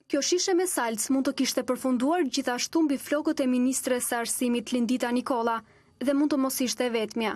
Kjo shishe me salc mund të kishte përfunduar gjithashtu mbi flokët e ministres së arsimit Lindita Nikolla dhe mund të mos ishte vetmja.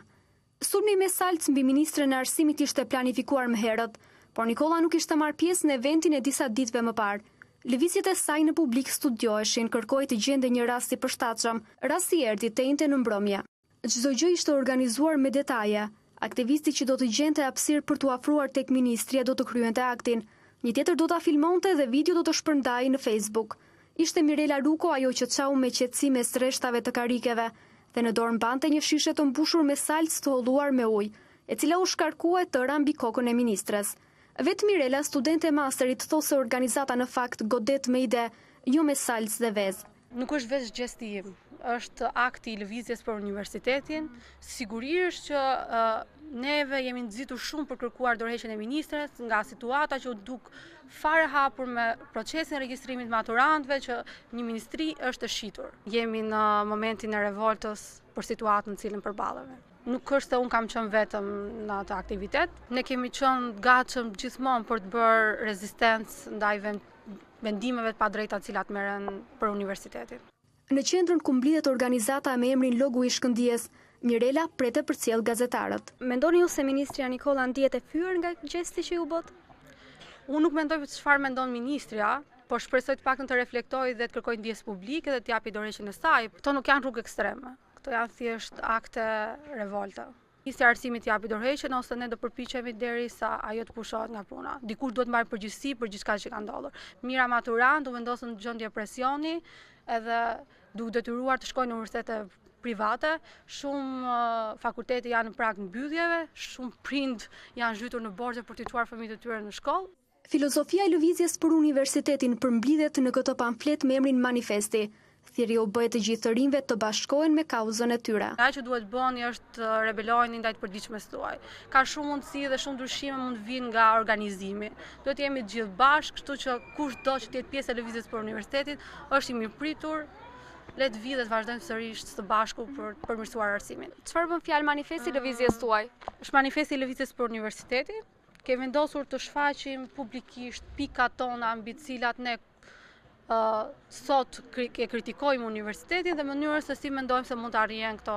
Sulmi me salc mbi ministren e arsimit ishte planifikuar më herët, por Nikolla nuk ishte marrë pjesë në eventin e disa ditëve më parë. Lëvizjet e saj në publik studioheshin, kërkoi të gjente një rast i përshtatshëm. Rasti erdhi të njëjtën në mbrëmje. Çdo gjë ishte organizuar me detaje. Aktivisti që do të gjente hapësirë për t'u afruar tek ministria do të kryente aktin. Një tjetër do ta filmonte dhe video do të shpërndajë në Facebook. Ishte Mirela Luko ajo që çau me qetësi mes rreshtave të karikeve dhe në dorë mbante një shishe të mbushur me salc të holluar me ujë, e cila u shkarkua tëra mbi kokën e ministres. Vetë Mirela, studente e masterit, thosë se organizata në fakt godet me ide, jo me salc dhe vezë. Nuk është veç gjesti im, është akti i lëvizjes për universitetin. Sigurisht që neve jemi nxitur shumë për kërkuar dorëheqjen e ministres nga situata që u duk fare hapur me procesin e regjistrimit të maturantëve që një ministri është e shitur. Jemi në momentin e revoltës për situatën në cilën përballemi. Nuk është se unë kam qenë vetëm në atë aktivitet. Ne kemi qenë gatshëm gjithmonë për të bërë rezistencë ndaj vendimeve të padrejta të cilat merren për universitetin. Në qendrën ku mblidhet organizata me emrin Logu i Shkëndijës, Mirela prete përcjell gazetarët. Mendoni ju se ministria Nikolla ndihet e fyer nga gjesti që ju bët? Unë nuk mendoj çfarë mendon ministria, por shpresoj të paktën të reflektojë dhe të kërkojë ndjesë publike dhe të japi dorëheqjen e saj. Këto nuk janë rrugë ekstreme. Këto janë thjesht akte revolte. Ministri i arsimit japi dorëheqjen ose ne do përpiqemi derisa ajo të pushohet nga puna. Dikush duhet marrë përgjegjësi për gjithçka që ka ndodhur. Mira maturant u vendosën në gjendje presioni edhe duke detyruar të shkojnë në universitete private, shumë fakultete janë në prag të mbylljeve, shumë prind janë zhytur në borxhe për t'i çuar fëmijët e tyre në shkollë. Filozofia e lëvizjes për universitetin përmblidhet në këtë pamflet me emrin Manifesti. Thirrja u bë të gjithë të rinjve të bashkohen me kauzën e tyre. Ajo që duhet bëni është të rebeloheni ndaj të përditshmes tuaj. Ka shumë mundësi dhe shumë ndryshime mund të vinë nga organizimi. Duhet të jemi të gjithë bashkë, kështu që kushdo që të jetë pjesë e lëvizjes për universitetin është i mirëpritur. Le të vi dhe të vazhdojmë sërish së bashku për të përmirësuar arsimin. Çfarë bën fjalë manifesti i lëvizjes tuaj? Është manifesti i lëvizjes për universitetin. Kemi vendosur të shfaqim publikisht pikat tona mbi të cilat ne sot e kritikojmë universitetin dhe mënyrën se si mendojmë se mund të arrihen këto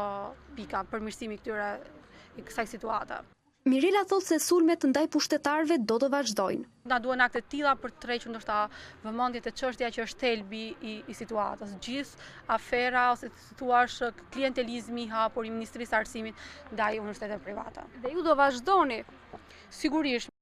pika, përmirësimi kësaj situate. Mirela thotë se sulmet ndaj pushtetarëve do të vazhdojnë. Na duhen akte të tilla për të tërhequr ndoshta vëmendje te çështja që është thelbi i situatës. Gjithë afera ose thuash klientelizmi i hapur i Ministrisë së Arsimit ndaj universiteteve private. Dhe ju do vazhdoni? Sigurisht.